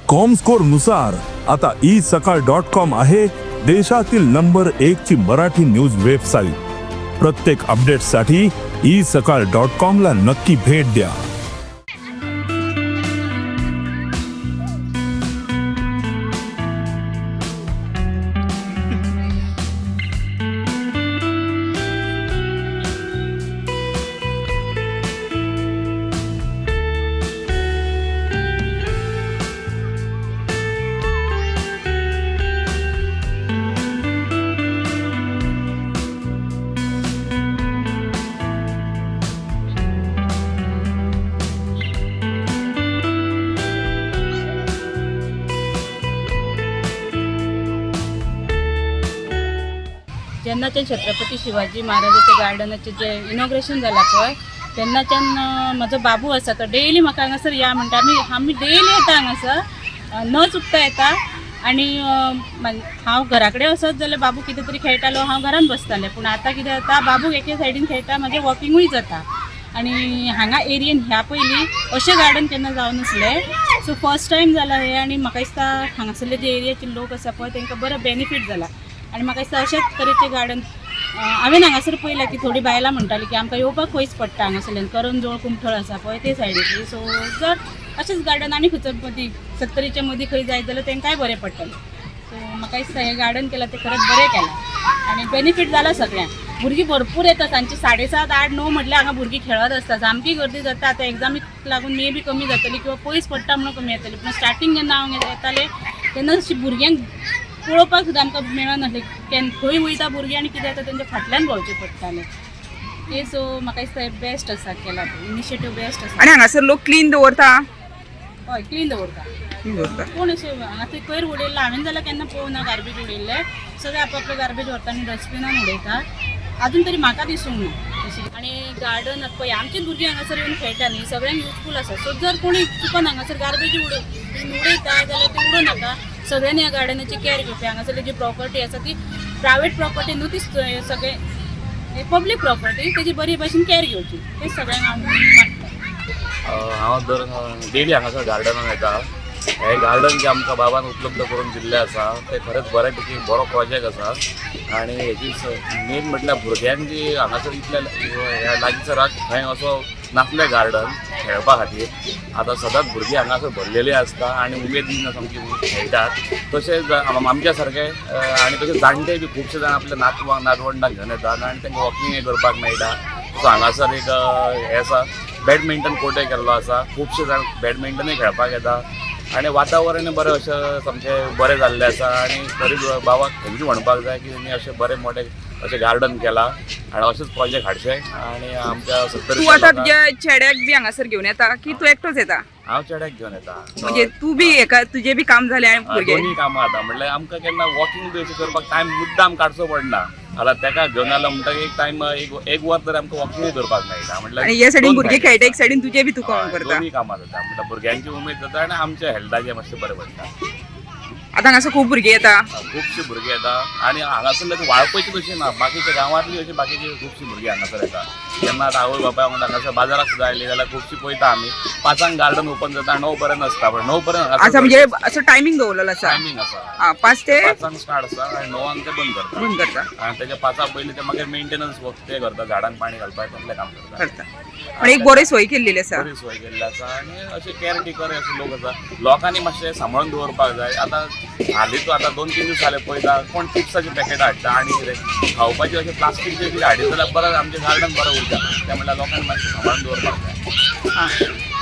Comscore नुसार आता isakal.com आहे देशातील नंबर 1 ची मराठी न्यूज वेबसाईट। प्रत्येक अपडेटसाठी isakal.com ला नक्की भेट द्या। जेन्नाच्यान छत्रपती शिवाजी महाराजाच्या गार्डनाचे जे इनॉग्रेशन जाला पळय तेन्नाच्यान म्हजो बाबू आसा तो डेली म्हाका हांगासर या म्हणटा। आमी डेली येता हांगासर न चुकता येता आनी हांव घरा कडेन वचत जाल्यार बाबू कितें तरी खेळटालो, हांव घरान बसतालें। पूण आतां कितें जाता, बाबूक एके सायडीन खेळटा, म्हाजें वॉकिंगूय जाता। आनी हांगा एरियेन ह्या पयलीं अशें गार्डन केन्ना जावं नासलें, सो फर्स्ट टायम जाला हें। आनी म्हाका दिसता हांगासरले जे एरियाचे लोक आसा पळय तांकां बरो बेनिफीट जाला। आनी म्हाका दिसता अशेंच तरेचे गार्डन हांवें हांगासर पळयलां की थोडीं बायलां म्हणटालीं की आमकां येवपाक पयस पडटा हांगासरल्यान, करंजोळ कुमठळ आसा पळय ते सायडीतली। सो जर अशेंच गार्डन आनी खंयचर मदीं 70च्या मदीं खंय जाय जाल्यार तांकांय बरें पडटलें। सो म्हाका दिसता हें गार्डन केलां तें खरेंच बरें केलां आनी बेनिफीट जाला सगळ्यांक। भुरगीं भरपूर येता, सांजची 7:30, 8, 9 म्हटल्यार हांगा भुरगीं खेळत आसता। सामकी गर्दी जाता। आतां एग्जामीक लागून मे बी कमी जातली किंवा पयस पडटा म्हणून कमी येतली। पूण स्टार्टींग जेन्ना हांव येतालें तेन्ना अशीं भुरग्यांक पळोवपाक सुद्दां आमकां मेळनासलें, खंय वयता भुरगीं आनी कितें जाता तेंच्या फाटल्यान भोंवचें पडटालें ते। सो म्हाका दिसता हें बेस्ट आसा केला, इनिशिएटीव बेस्ट आसा। आणि हांगासर लोक क्लीन दवरता? हय, क्लीन दवरता। कोण अशें आतां कोयर उडयल्लें हांवें जाल्यार केन्ना पळोवना गार्बेज उडयल्लें। सगळे आपआपले गार्बेज व्हरता आनी डस्टबिनान उडयता। आजून तरी म्हाका दिसूंक ना तशें। आनी गार्डन पळय आमचीच भुरगीं हांगासर येवन खेळटा न्ही, सगळ्यांक युजफूल आसा। सो जर कोणी चुकून हांगासर गार्बेज उडयता जाल्यार ते उडोव नाका। सगळ्यांनी ह्या गार्डनाची केअर घेवपी। हांगासरली जी प्रॉपर्टी आसा ती प्रायवेट प्रॉपर्टी न्हू, ती सगळे पब्लीक प्रॉपर्टी, तेजी बरी भशेन केअर घेवची, ते सगळ्यांक हांव मागता। हांव दर डेली हांगासर गार्डनान येता। हे गार्डन जे आमकां बाबान उपलब्ध करून दिल्लें आसा तें खरेंच बऱ्यापैकी बरो प्रोजेक्ट आसा। आनी हेची मेन म्हटल्यार भुरग्यांक जी हांगासर इतल्या ह्या लागींसराक खंय असो नासलें गार्डन खेळपा खातीर। आतां सदांच भुरगीं हांगासर भरलेलीं आसता आनी उमेदीन सामकी खेळटात। तशेंच आमच्या सारके आनी तशेंच जाणटे बी खुबशे जाण आपल्या नातवंडांक घेवन येतात आनी तांकां वॉकिंगय करपाक मेळटा। सो हांगासर एक हें आसा, बॅडमिंटन कोर्टय केल्लो आसा। खुबशे जाण बॅडमिंटनूय खेळपाक येता आनी वातावरणय बरें अशें सामकें बरें जाल्लें आसा। आनी तरी बाबाक थँक्यू म्हणपाक जाय की तेणी अशें बरें मोठें अशें गार्डन केलां आनी अशेंच प्रोजेक्ट हाडचे। आनी आमच्या 70 तू आतां तुज्या चेड्याक बी हांगासर घेवन येता की तू एकटोच येता? हांव चेड्याक घेवन येता। म्हणजे तू बी एका तुजें बी काम जालें आनी भुरगे दोनी कामां जाता। म्हणल्यार आमकां केन्ना वॉकिंग बी अशें करपाक टायम मुद्दाम काडचो पडना। आतां तेका घेवन आयलो म्हणटकीर एक टायम एक वर तरी आमकां वॉकिंगूय करपाक मेळटा। म्हटल्यार आनी ह्या सायडीन भुरगे खेळटा, एक सायडीन तुजें बी तू काम करता। दोनी कामां जाता। म्हटल्यार भुरग्यांची उमेद जाता आनी आमच्या हेल्थाचें मातशें बरें पडटा। आतां हांगासर खूब भुरगे येता? खुबशीं भुरगीं येता आनी हांगासरले वाळपयची तशी ना, बाकीच्या गांवांतली अशी बाकीची खुबशीं भुरगीं हांगासर येता। जेन्ना आतां आवय बापाय म्हणटा हांगासर बाजाराक सुद्दां आयली जाल्यार खुबशीं पळयता आमी 5 गार्डन ओपन जाता, 9 पर्यंत आसता। पण 9 पर्यंत आसा म्हणजे असो टायमींग दवरलेलो आसा? टायमींग आसा। 5 ते 5 स्टार्ट आसा आनी 9 ते बंद करता। बंद करता आनी तेच्या 5 पयलीं ते मागीर मेंटेनन्स वर्क ते करता, झाडांक पाणी घालपाक तसलें काम करता। पण एक बरी सोय केल्लेली आसा। बरी सोय केल्ली आसा आनी अशे केअर टेकर अशे लोक आसा। लोकांनी मातशें सांबाळून दवरपाक जाय। आतां हालींच आतां 2-3 दीस जाले पळयता कोण चिप्साची पॅकेटां हाडटा आनी खावपाची अशें प्लास्टीकचे कितें हाडीत जाल्यार बरें आमचें गार्डन बरें उरता। त्या म्हणल्यार लोकांनी मातशें सांबाळून दवरपाक जाय।